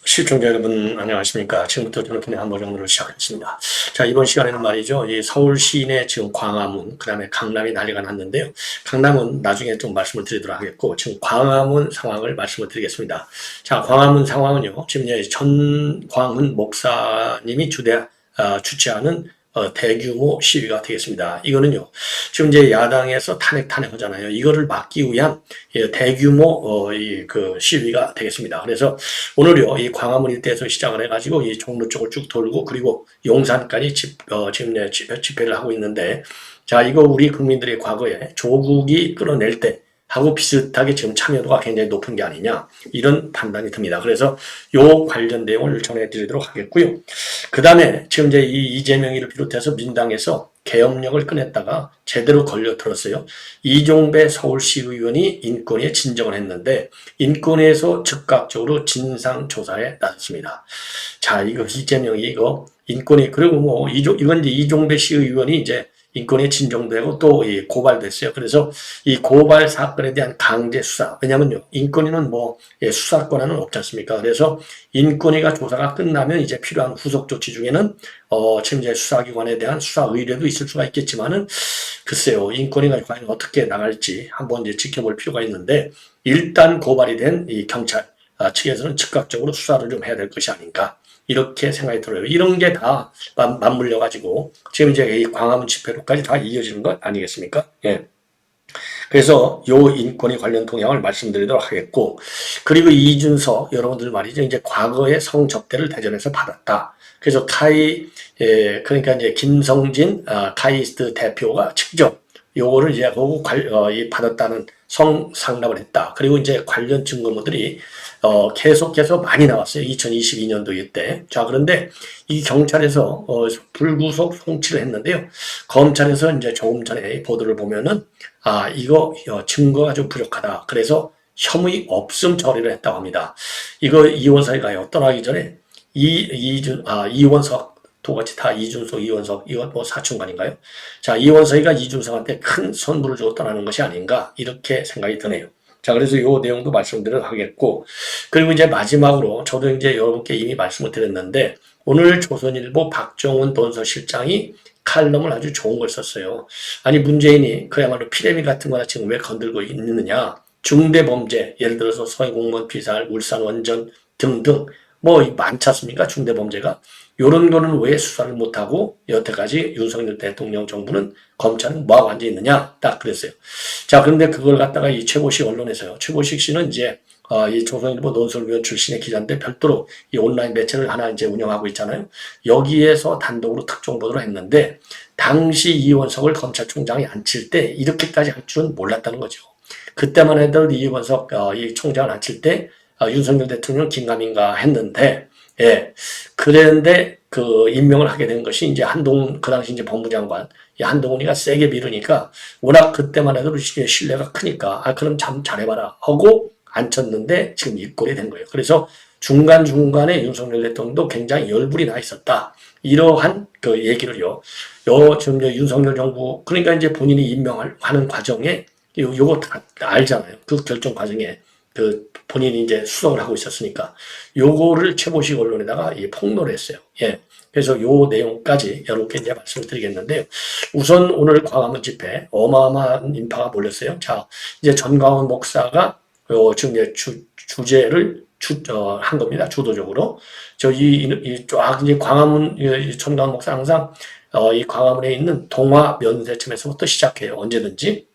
시청자 여러분 안녕하십니까. 지금부터 저녁에 한보정로를 시작했습니다. 자, 이번 시간에는 말이죠, 이 서울 시내 지금 광화문, 그 다음에 강남이 난리가 났는데요. 강남은 나중에 좀 말씀을 드리도록 하겠고, 지금 광화문 상황을 말씀을 드리겠습니다. 자, 광화문 상황은요, 지금 이제 전광훈 목사님이 주최하는 대규모 시위가 되겠습니다. 이거는요, 지금 이제 야당에서 탄핵하잖아요. 이거를 막기 위한 대규모 그 시위가 되겠습니다. 그래서 오늘요, 이 광화문 일대에서 시작을 해가지고 이 종로 쪽을 쭉 돌고 그리고 용산까지 지금 집회를 하고 있는데, 자, 이거 우리 국민들이 과거에 조국이 끌어낼 때 하고 비슷하게 지금 참여도가 굉장히 높은 게 아니냐, 이런 판단이 듭니다. 그래서 요 관련 내용을 전해드리도록 하겠고요. 그 다음에 지금 이제 이 이재명이를 비롯해서 민당에서 계엄령을 꺼냈다가 제대로 걸려들었어요. 이종배 서울시의원이 인권위에 진정을 했는데 인권위에서 즉각적으로 진상조사에 나섰습니다. 자, 이거 이재명이 이거 인권위, 그리고 뭐 이건 이제 이종배 시의원이 이제 인권위에 진정되고 또 고발됐어요. 그래서 이 고발 사건에 대한 강제 수사, 왜냐면요, 인권위는 뭐 수사 권한은 없지 않습니까? 그래서 인권위가 조사가 끝나면 이제 필요한 후속 조치 중에는 지금 이제 수사기관에 대한 수사 의뢰도 있을 수가 있겠지만은, 글쎄요, 인권위가 과연 어떻게 나갈지 한번 이제 지켜볼 필요가 있는데, 일단 고발이 된 이 경찰 측에서는 즉각적으로 수사를 좀 해야 될 것이 아닌가, 이렇게 생각이 들어요. 이런 게 다 맞물려가지고 지금 이제 이 광화문 집회로까지 다 이어지는 것 아니겠습니까? 예. 그래서 요 인권위 관련 동향을 말씀드리도록 하겠고, 그리고 이준석 여러분들 말이죠, 이제 과거에 성접대를 대전에서 받았다. 그래서 그러니까 이제 김성진 카이스트 대표가 직접 요거를 이제 보고 받았다는 성상납을 했다. 그리고 이제 관련 증거물들이 계속해서 많이 나왔어요. 2022년도 이때. 자, 그런데 이 경찰에서 불구속 송치를 했는데요. 검찰에서 이제 조금 전에 보도를 보면은 이거 증거가 좀 부족하다. 그래서 혐의 없음 처리를 했다고 합니다. 이거 이원석이가요, 떠나기 전에 이원석 똑같이 다 이준석, 이원석, 이거 뭐 사촌간인가요? 자, 이원석이가 이준석한테 큰 선물을 주고 떠나는 것이 아닌가, 이렇게 생각이 드네요. 자, 그래서 이 내용도 말씀드리도록 하겠고, 그리고 이제 마지막으로 저도 이제 여러분께 이미 말씀을 드렸는데, 오늘 조선일보 박정훈 논설실장이 칼럼을 아주 좋은 걸 썼어요. 아니, 문재인이 그야말로 피레미 같은 거나 지금 왜 건들고 있느냐, 중대범죄, 예를 들어서 서해공무원 피살, 울산 원전 등등 뭐 많지 않습니까? 중대범죄가. 이런 거는 왜 수사를 못하고 여태까지 윤석열 대통령 정부는, 검찰은 뭐하고 앉아있느냐, 딱 그랬어요. 자, 그런데 그걸 갖다가 이 최고식 언론에서요, 최고식 씨는 이제 이 조선일보 논설위원 출신의 기자인데 별도로 이 온라인 매체를 하나 이제 운영하고 있잖아요. 여기에서 단독으로 특종 보도를 했는데, 당시 이원석을 검찰총장이 앉힐 때 이렇게까지 할 줄은 몰랐다는 거죠. 그때만 해도 이원석 이 총장을 앉힐 때 윤석열 대통령 긴가민가 했는데, 예, 그랬는데 그 임명을 하게 된 것이 이제 한동훈, 그 당시 이제 법무장관, 이 한동훈이가 세게 밀으니까, 워낙 그때만 해도 신뢰가 크니까 그럼 참 잘해봐라 하고 앉혔는데 지금 이 꼴이 된 거예요. 그래서 중간중간에 윤석열 대통령도 굉장히 열불이 나 있었다, 이러한 그 얘기를요, 지금 윤석열 정부, 그러니까 이제 본인이 임명하는 과정에 요거 다 알잖아요. 그 결정 과정에 본인이 이제 수석을 하고 있었으니까 요거를 최보식 언론에다가 폭로를 했어요. 예. 그래서 요 내용까지 여러분께 이제 말씀을 드리겠는데요. 우선 오늘 광화문 집회 어마어마한 인파가 몰렸어요. 자, 이제 전광훈 목사가 지금 이제 주제를 한 겁니다. 주도적으로. 쫙 이제 광화문, 전광훈 목사 항상 이 광화문에 있는 동화 면세점에서부터 시작해요. 언제든지.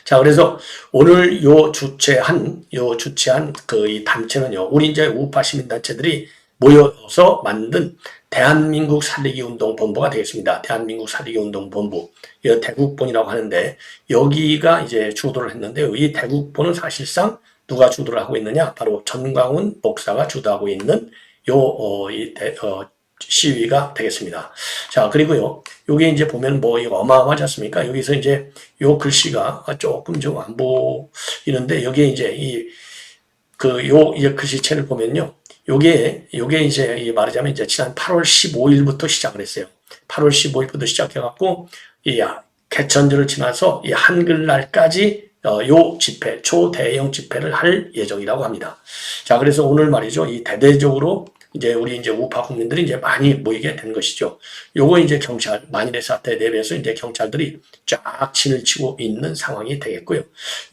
자, 그래서 오늘 주최한 이 단체는요, 우리 이제 우파 시민단체들이 모여서 만든 대한민국 살리기 운동 본부가 되겠습니다. 대한민국 살리기 운동 본부. 이 대국본이라고 하는데, 여기가 이제 주도를 했는데요. 이 대국본은 사실상 누가 주도를 하고 있느냐? 바로 전광훈 목사가 주도하고 있는 시위가 되겠습니다. 자, 그리고요, 요게 이제 보면 뭐 이거 어마어마하지 않습니까? 여기서 이제 요 글씨가 조금 좀 안 보이는데, 여기에 이제 이 글씨체를 보면요, 요게 이제 말하자면 이제 지난 8월 15일부터 시작을 했어요. 8월 15일부터 시작해갖고 이 개천절을 지나서 이 한글날까지 요 집회, 초대형 집회를 할 예정이라고 합니다. 자, 그래서 오늘 말이죠. 이 대대적으로 우리 우파 국민들이 많이 모이게 된 것이죠. 요거 경찰, 만일의 사태에 대비해서 경찰들이 쫙 진을 치고 있는 상황이 되겠고요.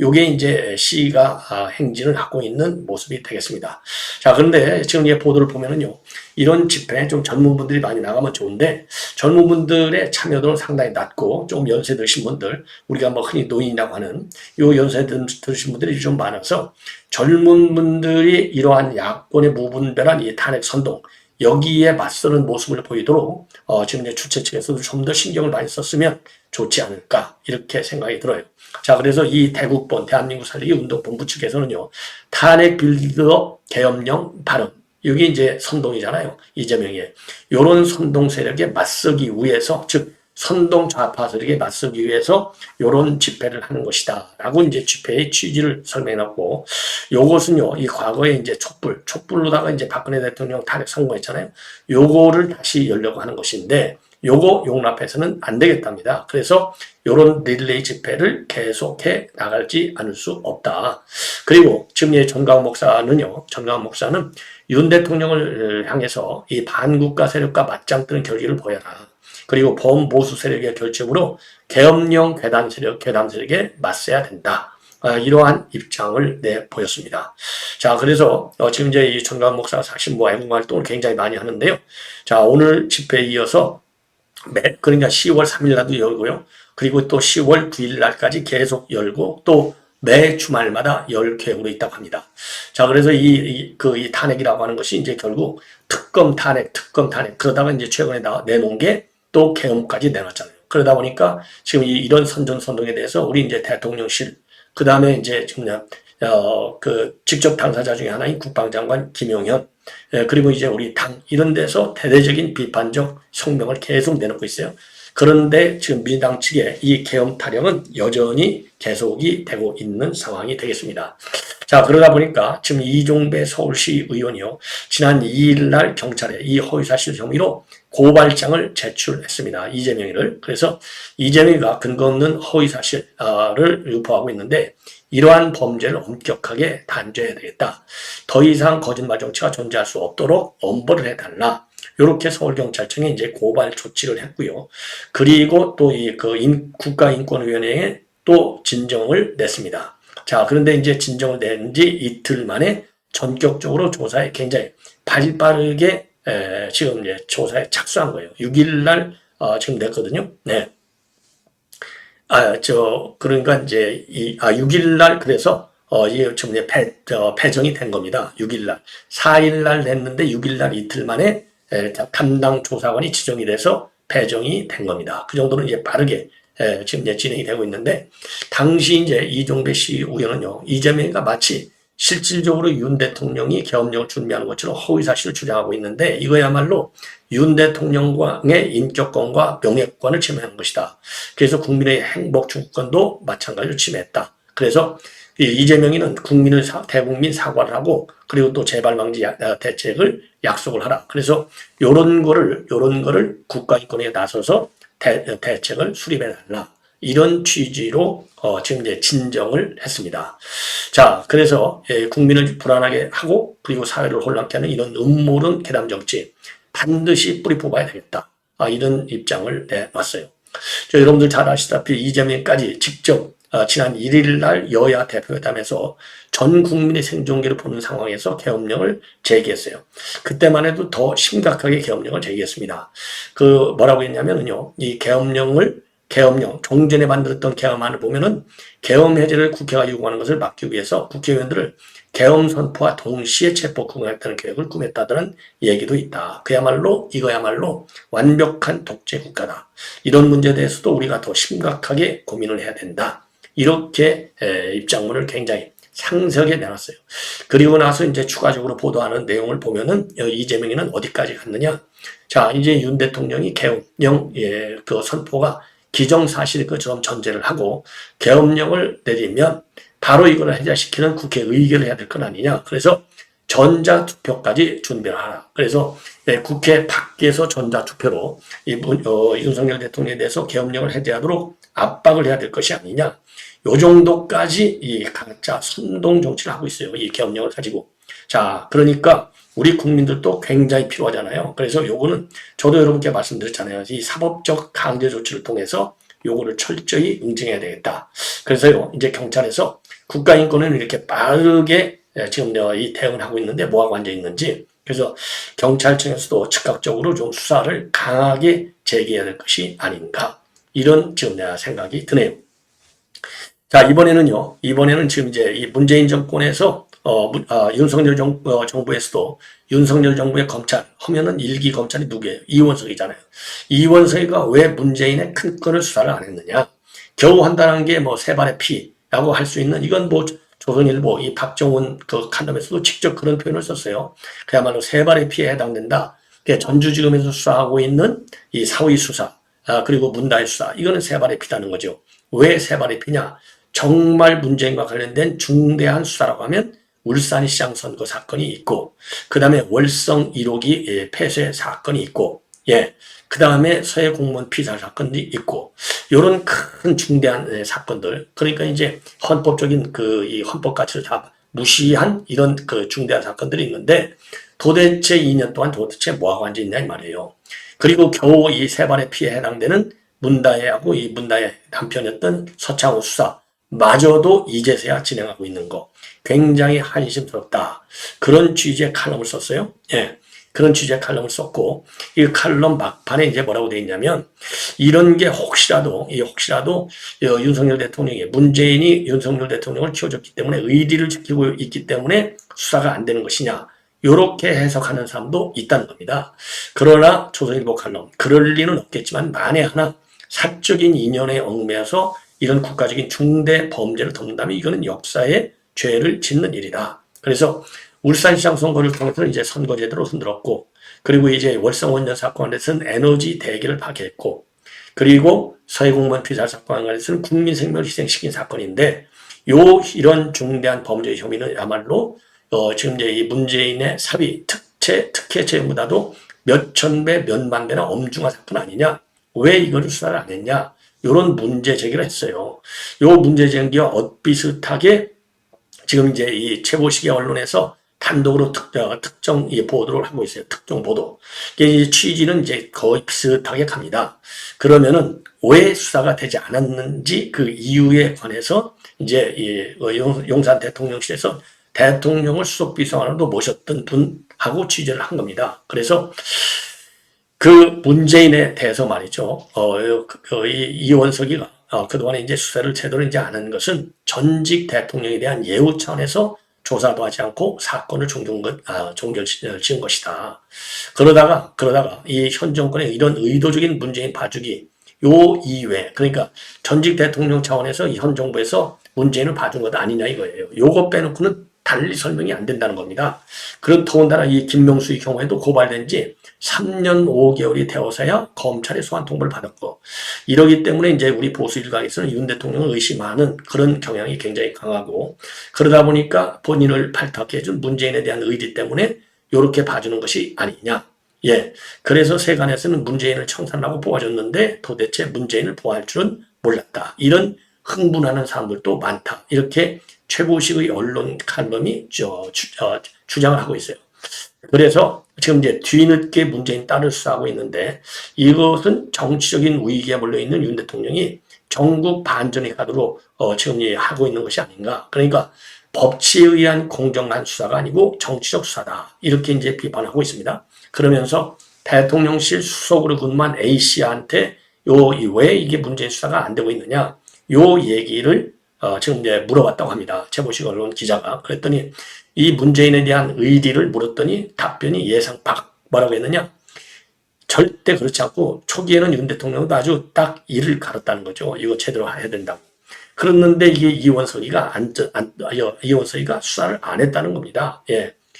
요게 시가 행진을 하고 있는 모습이 되겠습니다. 자, 그런데 지금 보도를 보면은요. 이런 집회에 좀 젊은 분들이 많이 나가면 좋은데, 젊은 분들의 참여도는 상당히 낮고, 좀 연세 드신 분들, 우리가 흔히 노인이라고 하는 요 연세 드신 분들이 좀 많아서, 젊은 분들이 이러한 야권의 무분별한 이 탄핵 선동, 여기에 맞서는 모습을 보이도록 지금 주최 측에서도 좀 더 신경을 많이 썼으면 좋지 않을까 이렇게 생각이 들어요. 자, 그래서 이 대국본 대한민국 살리기 운동본부 측에서는요, 탄핵 빌드업 계엄령 발언, 이게 선동이잖아요. 이재명의 요런 선동 세력에 맞서기 위해서, 즉 선동 좌파 세력에 맞서기 위해서 요런 집회를 하는 것이다 라고 집회의 취지를 설명해놨고, 요것은요 이 과거에 촛불로다가 박근혜 대통령 탄핵 성공했잖아요. 요거를 다시 열려고 하는 것인데, 요거 용납해서는 안 되겠답니다. 그래서 요런 릴레이 집회를 계속해 나갈지 않을 수 없다. 그리고 지금 전광훈 목사는 윤 대통령을 향해서 이 반국가 세력과 맞짱 뜨는 결기를 보여라. 그리고 범보수 세력의 결집으로 계엄령 괴담 세력에 맞서야 된다. 이러한 입장을 내보였습니다. 자, 그래서 지금 이 전광훈 목사가 사실 애국 활동을 굉장히 많이 하는데요. 자, 오늘 집회에 이어서 그러니까 10월 3일 날도 열고요. 그리고 또 10월 9일 날까지 계속 열고, 또 매 주말마다 열 계획으로 있다고 합니다. 자, 그래서 이 탄핵이라고 하는 것이 결국 특검 탄핵, 그러다가 최근에 내놓은 게 또 계엄까지 내놨잖아요. 그러다 보니까 지금 이런 선동에 대해서 우리 대통령실, 그 다음에 지금 직접 당사자 중에 하나인 국방장관 김용현, 그리고 우리 당, 이런 데서 대대적인 비판적 성명을 계속 내놓고 있어요. 그런데 지금 민주당 측의 이 계엄 타령은 여전히 계속이 되고 있는 상황이 되겠습니다. 자, 그러다 보니까 지금 이종배 서울시 의원이요, 지난 2일 날 경찰에 이 허위사실 혐의로 고발장을 제출했습니다. 이재명이를. 그래서 이재명이가 근거 없는 허위사실을 유포하고 있는데, 이러한 범죄를 엄격하게 단죄해야 되겠다. 더 이상 거짓말 정치가 존재할 수 없도록 엄벌을 해달라. 이렇게 서울경찰청에 고발 조치를 했고요. 그리고 또 국가인권위원회에 또 진정을 냈습니다. 자, 그런데 진정을 낸 지 이틀 만에 전격적으로 조사에 굉장히 발빠르게 지금 조사에 착수한 거예요. 6일 날 지금 냈거든요. 네. 그러니까 6일 날 그래서 이게 지금 배정이 된 겁니다. 6일 날. 4일 날 냈는데 6일 날 이틀 만에 담당 조사관이 지정이 돼서 배정이 된 겁니다. 그 정도는 빠르게 지금 진행이 되고 있는데, 당시 이종배 씨 의원은요, 이재명이가 마치 실질적으로 윤 대통령이 계엄령을 준비하는 것처럼 허위사실을 주장하고 있는데, 이거야말로 윤 대통령의 인격권과 명예권을 침해하는 것이다. 그래서 국민의 행복 주권도 마찬가지로 침해했다. 그래서 이재명이는 대국민 사과를 하고, 그리고 또 재발방지 대책을 약속을 하라. 그래서 요런 거를 국가인권에 나서서 대책을 수립해달라. 이런 취지로 지금 진정을 했습니다. 자, 그래서 국민을 불안하게 하고, 그리고 사회를 혼란케 하는 이런 음모론 괴담 정치 반드시 뿌리 뽑아야 되겠다. 이런 입장을 내놨어요. 여러분들 잘 아시다시피 이재명까지 직접 지난 1일 날 여야 대표회담에서 전 국민의 생존기를 보는 상황에서 계엄령을 제기했어요. 그때만 해도 더 심각하게 계엄령을 제기했습니다. 뭐라고 했냐면요, 이 계엄령, 종전에 만들었던 계엄안을 보면은 계엄 해제를 국회가 요구하는 것을 막기 위해서 국회의원들을 계엄 선포와 동시에 체포 구금했다는 계획을 꾸몄다는 얘기도 있다. 이거야말로 완벽한 독재 국가다. 이런 문제에 대해서도 우리가 더 심각하게 고민을 해야 된다. 이렇게 입장문을 굉장히 상세하게 내놨어요. 그리고 나서 추가적으로 보도하는 내용을 보면은 이재명이는 어디까지 갔느냐? 자, 윤 대통령이 계엄령 선포가 기정사실일 것처럼 전제를 하고 계엄령을 내리면 바로 이걸 해제시키는 국회 의결을 해야 될 건 아니냐. 그래서 전자투표까지 준비를 하라. 그래서 국회 밖에서 전자투표로 윤석열 대통령에 대해서 계엄령을 해제하도록 압박을 해야 될 것이 아니냐. 요 정도까지 이 가짜 선동 정치를 하고 있어요. 이 계엄령을 가지고. 자, 그러니까 우리 국민들도 굉장히 필요하잖아요. 그래서 요거는 저도 여러분께 말씀드렸잖아요. 이 사법적 강제 조치를 통해서 요거를 철저히 응징해야 되겠다. 그래서요, 이제 경찰에서 국가인권은 이렇게 빠르게 지금 이 대응을 하고 있는데 뭐하고 앉아 있는지. 그래서 경찰청에서도 즉각적으로 좀 수사를 강하게 제기해야 될 것이 아닌가. 이런 지금 내가 생각이 드네요. 자, 이번에는 지금 이제 이 문재인 정권에서 윤석열 정부에서도 윤석열 정부의 검찰 하면은 일기 검찰이 누구예요? 이원석이잖아요. 이원석이가 왜 문재인의 큰 건을 수사를 안 했느냐? 겨우 한다는 게 뭐 세 발의 피라고 할 수 있는 이건 뭐 조선일보 이 박정훈 그 칼럼에서도 직접 그런 표현을 썼어요. 그야말로 세 발의 피에 해당된다. 전주지검에서 수사하고 있는 이 사위 수사 그리고 문다의 수사 이거는 세 발의 피라는 거죠. 왜 세 발의 피냐? 정말 문재인과 관련된 중대한 수사라고 하면 울산시장 선거 사건이 있고, 그 다음에 월성 1호기 폐쇄 사건이 있고, 그 다음에 서해 공무원 피살 사건이 있고, 요런 큰 중대한 사건들, 그러니까 이제 헌법적인 이 헌법 가치를 다 무시한 이런 그 중대한 사건들이 있는데, 도대체 2년 동안 도대체 뭐하고 앉아있냐 이 말이에요. 그리고 겨우 이 세 발의 피해에 해당되는 문다혜하고 이 문다혜 남편이었던 서창호 수사, 마저도 이제서야 진행하고 있는 거. 굉장히 한심스럽다. 그런 취지의 칼럼을 썼어요. 그런 취지의 칼럼을 썼고, 이 칼럼 막판에 이제 뭐라고 되어 있냐면, 이런 게 혹시라도 윤석열 대통령이, 문재인이 윤석열 대통령을 키워줬기 때문에 의리를 지키고 있기 때문에 수사가 안 되는 것이냐. 요렇게 해석하는 사람도 있다는 겁니다. 그러나 조선일보 칼럼, 그럴 리는 없겠지만, 만에 하나 사적인 인연에 얽매여서 이런 국가적인 중대 범죄를 덮는다면 이거는 역사에 죄를 짓는 일이다. 그래서 울산시장 선거를 통해서 이제 선거제도를 흔들었고, 그리고 이제 월성 원전 사건에서는 에너지 대기를 파괴했고, 그리고 서해공무원 피살 사건에서는 국민 생명을 희생시킨 사건인데, 이런 중대한 범죄 혐의는 야말로 지금 이제 이 문재인의 사위 특혜 채용보다도 몇천 배, 몇만 배나 엄중한 사건 아니냐? 왜 이거를 수사를 안 했냐? 요런 문제 제기를 했어요. 요 문제 제기와 엇비슷하게 지금 이제 이 최보식의 언론에서 단독으로 특정 보도를 하고 있어요. 특정 보도. 이 취지는 이제 거의 비슷하게 갑니다. 그러면은 왜 수사가 되지 않았는지 그 이유에 관해서 이제 이 용산 대통령실에서 대통령을 수석비서관으로 모셨던 분하고 취재를 한 겁니다. 그래서 그 문재인에 대해서 말이죠. 이원석이가 그동안에 이제 수사를 제대로 이제 안 한 것은 전직 대통령에 대한 예우 차원에서 조사도 하지 않고 사건을 종결 지은 것이다. 그러다가 이 현 정권의 이런 의도적인 문재인 봐주기 요 이외, 그러니까 전직 대통령 차원에서 이 현 정부에서 문재인을 봐준 것 아니냐 이거예요. 요거 빼놓고는 달리 설명이 안 된다는 겁니다. 그런 더군다나 이 김명수의 경우에도 고발된 지 3년 5개월이 되어서야 검찰의 소환 통보를 받았고, 이러기 때문에 이제 우리 보수 일각에서는 윤 대통령을 의심하는 그런 경향이 굉장히 강하고, 그러다 보니까 본인을 발탁해 해준 문재인에 대한 의리 때문에 이렇게 봐주는 것이 아니냐. 그래서 세간에서는 문재인을 청산하고 뽑아줬는데 도대체 문재인을 보호할 줄은 몰랐다. 이런 흥분하는 사람들도 많다. 이렇게 최보식의 언론 칼럼이 주장을 하고 있어요. 그래서 지금 이제 뒤늦게 문재인 딸을 수사하고 있는데, 이것은 정치적인 위기에 몰려있는 윤 대통령이 전국 반전의 카드로 지금 하고 있는 것이 아닌가. 그러니까 법치에 의한 공정한 수사가 아니고 정치적 수사다. 이렇게 이제 비판하고 있습니다. 그러면서 대통령실 수석으로 근무한 A씨한테 왜 이게 문재인 수사가 안 되고 있느냐. 요 얘기를 지금 이제 물어봤다고 합니다. 최보식 언론 기자가. 그랬더니 이 문재인에 대한 의리를 물었더니 답변이 예상 밖. 뭐라고 했느냐? 절대 그렇지 않고 초기에는 윤 대통령도 아주 딱 이를 갈았다는 거죠. 이거 제대로 해야 된다고. 그랬는데 이게 이원석이가 수사를 안 했다는 겁니다.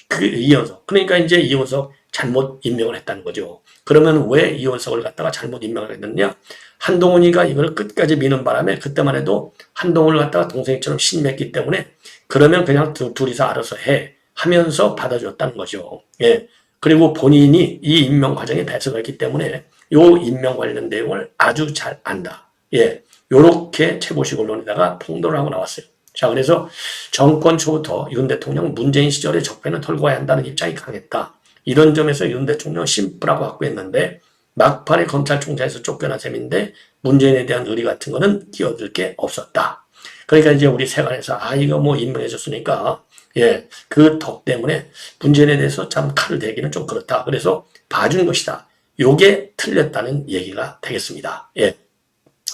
그 이원석. 그러니까 이제 이원석 잘못 임명을 했다는 거죠. 그러면 왜 이원석을 갖다가 잘못 임명을 했느냐? 한동훈이가 이걸 끝까지 미는 바람에 그때만 해도 한동훈을 갖다가 동생처럼 신임했기 때문에 그러면 그냥 둘이서 알아서 해 하면서 받아줬다는 거죠. 예. 그리고 본인이 이 임명 과정에 배석했기 때문에 요 임명 관련 내용을 아주 잘 안다. 예. 요렇게 최보식 언론에다가 통도를 하고 나왔어요. 자, 그래서 정권 초부터 윤 대통령 문재인 시절에 적폐는 털고야 한다는 입장이 강했다. 이런 점에서 윤 대통령 심플하고 확고했는데 막판에 검찰총장에서 쫓겨난 셈인데 문재인에 대한 의리 같은 거는 끼어들 게 없었다. 그러니까 이제 우리 세간에서 이거 뭐 임명해줬으니까 예, 그 덕 때문에 문재인에 대해서 참 칼을 대기는 좀 그렇다. 그래서 봐준 것이다. 요게 틀렸다는 얘기가 되겠습니다. 예.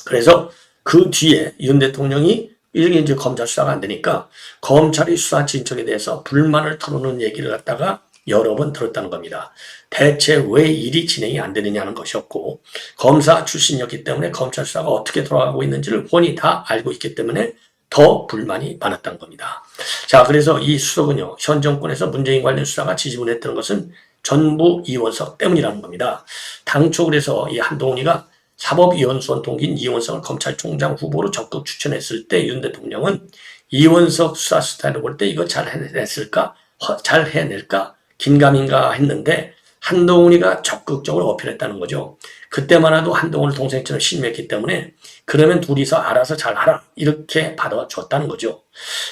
그래서 그 뒤에 윤 대통령이 이게 이제 검찰 수사가 안 되니까 검찰이 수사 진척에 대해서 불만을 털어놓은 얘기를 갖다가 여러 번 들었다는 겁니다. 대체 왜 일이 진행이 안 되느냐는 것이었고 검사 출신이었기 때문에 검찰 수사가 어떻게 돌아가고 있는지를 훤히 다 알고 있기 때문에 더 불만이 많았다는 겁니다. 자, 그래서 이 수석은요, 현 정권에서 문재인 관련 수사가 지지분했던 것은 전부 이원석 때문이라는 겁니다. 당초 그래서 이 한동훈이가 사법위원수원 동기인 이원석을 검찰총장 후보로 적극 추천했을 때 윤 대통령은 이원석 수사 스타일을 볼 때 이거 잘 해냈을까? 잘 해낼까? 긴가민가 했는데 한동훈이가 적극적으로 어필했다는 거죠. 그때만 해도 한동훈을 동생처럼 신임했기 때문에 그러면 둘이서 알아서 잘 하라 이렇게 받아줬다는 거죠.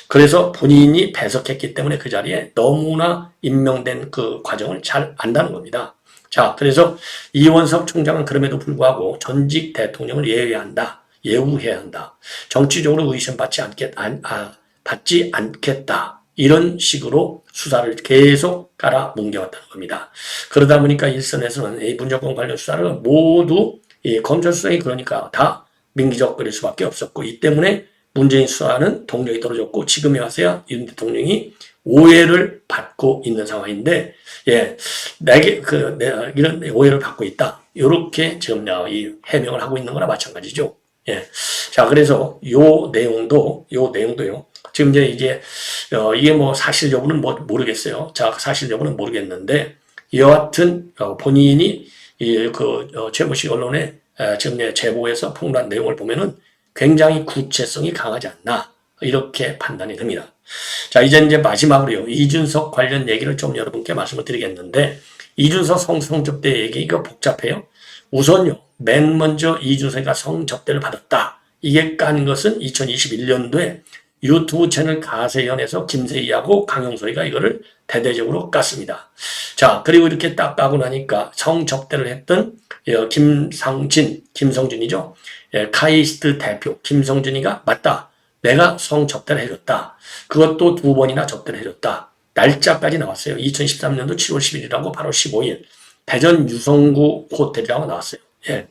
그래서 본인이 배석했기 때문에 그 자리에 너무나 임명된 그 과정을 잘 안다는 겁니다. 자, 그래서 이원석 총장은 그럼에도 불구하고 전직 대통령을 예우해야 한다. 정치적으로 의심받지 않겠다. 이런 식으로 수사를 계속 깔아뭉개왔다는 겁니다. 그러다 보니까 일선에서는 이 문정권 관련 수사를 모두 검찰 수사이 그러니까 다 민기적거릴 수밖에 없었고 이 때문에 문재인 수사는 동력이 떨어졌고 지금에 와서야 윤 대통령이 오해를 받고 있는 상황인데 이런 오해를 받고 있다. 이렇게 지금 이 해명을 하고 있는 거나 마찬가지죠. 예. 자, 그래서 요 내용도요. 지금 이제 이게 뭐 사실 여부는 모르겠어요. 자, 사실 여부는 모르겠는데 여하튼 본인이 최보식 언론의 지금 제보에서 폭로한 내용을 보면은 굉장히 구체성이 강하지 않나 이렇게 판단이 됩니다. 자, 이제 마지막으로요. 이준석 관련 얘기를 좀 여러분께 말씀을 드리겠는데 이준석 성접대 얘기 이거 복잡해요. 우선요. 맨 먼저 이준석이가 성접대를 받았다. 이게 깐 것은 2021년도에 유튜브 채널 가세연에서 김세희하고 강용석이가 이거를 대대적으로 깠습니다. 자, 그리고 이렇게 딱 까고 나니까 성접대를 했던 김성준이죠. 카이스트 대표 김성준이가 맞다. 내가 성접대를 해줬다. 그것도 2번이나 접대를 해줬다. 날짜까지 나왔어요. 2013년도 7월 10일이라고 8월 15일. 대전 유성구 호텔이라고 나왔어요. 예.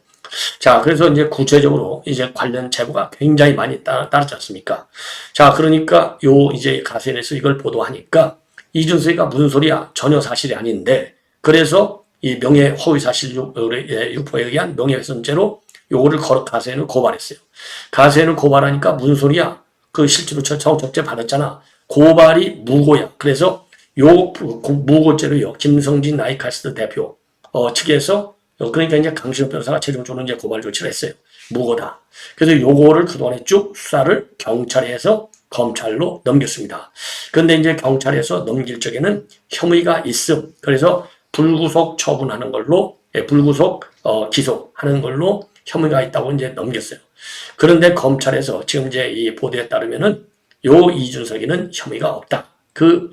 자, 그래서 이제 구체적으로 이제 관련 제보가 굉장히 많이 따르지 않습니까? 자, 그러니까 이제 가세연에서 이걸 보도하니까 이준석이가 무슨 소리야? 전혀 사실이 아닌데, 그래서 이 명예 허위 사실 유포에 의한 명예훼손죄로 요거를 가세연을 고발했어요. 가세연을 고발하니까 무슨 소리야? 그 실제로 성접대 받았잖아. 고발이 무고야. 그래서 무고죄로요. 김성진 나이카스트 대표 측에서 그러니까 이제 강신호 변호사가 최종적으로 이제 고발 조치를 했어요. 무고다. 그래서 요거를 그동안에 쭉 수사를 경찰에 해서 검찰로 넘겼습니다. 그런데 이제 경찰에서 넘길 적에는 혐의가 있음. 그래서 불구속 처분하는 걸로, 불구속 기소하는 걸로 혐의가 있다고 이제 넘겼어요. 그런데 검찰에서 지금 이제 이 보도에 따르면은 요 이준석이는 혐의가 없다.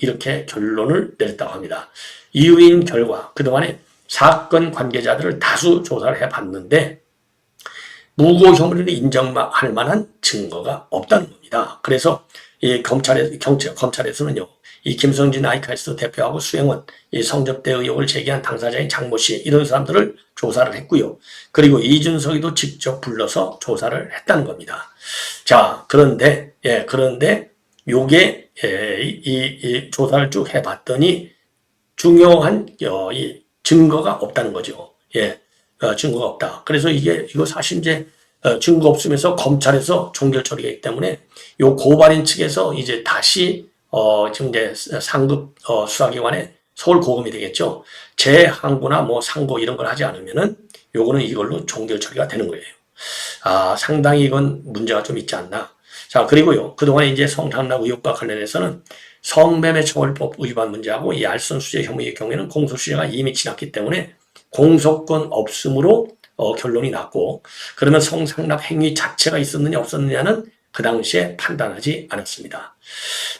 이렇게 결론을 내렸다고 합니다. 이유인 결과 그동안에 사건 관계자들을 다수 조사를 해봤는데 무고 혐의를 인정할 만한 증거가 없다는 겁니다. 그래서 이 검찰에서는요, 이 김성진 아이카이스트 대표하고 수행원, 이 성접대 의혹을 제기한 당사자인 장모 씨 이런 사람들을 조사를 했고요. 그리고 이준석이도 직접 불러서 조사를 했다는 겁니다. 자, 그런데 요게 이 조사를 쭉 해봤더니 중요한 이 증거가 없다는 거죠. 증거가 없다. 그래서 이거 사실 이제 증거 없으면서 검찰에서 종결 처리가 있기 때문에 요 고발인 측에서 이제 다시 지금 이제 상급 수사기관에 서울고검이 되겠죠. 재항고나 뭐 상고 이런 걸 하지 않으면은 요거는 이걸로 종결 처리가 되는 거예요. 상당히 이건 문제가 좀 있지 않나. 자, 그리고요. 그동안 이제 성탄납 의혹과 관련해서는 성매매 처벌법 위반 문제하고 이 알선수재 혐의의 경우에는 공소시효가 이미 지났기 때문에 공소권 없음으로 결론이 났고, 그러면 성상납 행위 자체가 있었느냐 없었느냐는 그 당시에 판단하지 않았습니다.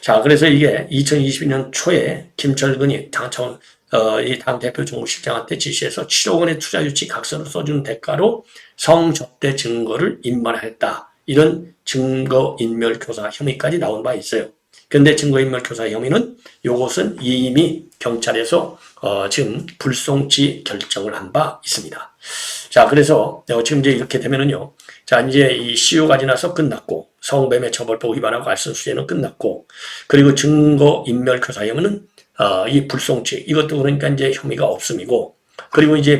자, 그래서 이게 2022년 초에 김철근이 이 당 대표 정무실장한테 지시해서 7억 원의 투자 유치 각서를 써주는 대가로 성접대 증거를 인멸했다. 이런 증거인멸교사 혐의까지 나온 바 있어요. 근데 증거인멸교사 혐의는 요것은 이미 경찰에서 지금 불송치 결정을 한 바 있습니다. 자, 그래서 지금 이제 이렇게 되면은요. 자, 이제 이 시효가 지나서 끝났고, 성매매 처벌법 위반하고 알선수재는 끝났고, 그리고 증거인멸교사 혐의는 이 불송치, 이것도 그러니까 이제 혐의가 없음이고, 그리고 이제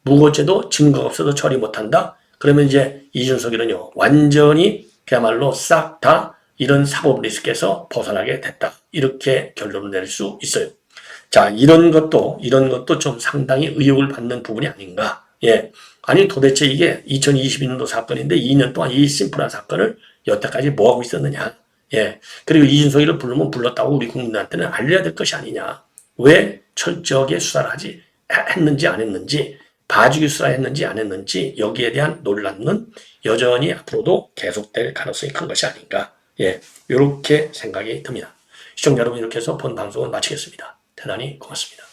무고죄도 증거가 없어도 처리 못한다. 그러면 이제 이준석이는요, 완전히 그야말로 싹 다 이런 사법 리스크에서 벗어나게 됐다. 이렇게 결론을 내릴 수 있어요. 자, 이런 것도 좀 상당히 의혹을 받는 부분이 아닌가. 예. 아니, 도대체 이게 2022년도 사건인데 2년 동안 이 심플한 사건을 여태까지 뭐 하고 있었느냐. 예. 그리고 이준석이를 부르면 불렀다고 우리 국민들한테는 알려야 될 것이 아니냐. 왜 철저하게 수사를 했는지 안 했는지, 봐주기 수사했는지 안 했는지, 여기에 대한 논란은 여전히 앞으로도 계속될 가능성이 큰 것이 아닌가. 예. 이렇게 생각이 듭니다. 시청자 여러분, 이렇게 해서 본 방송을 마치겠습니다. 대단히 고맙습니다.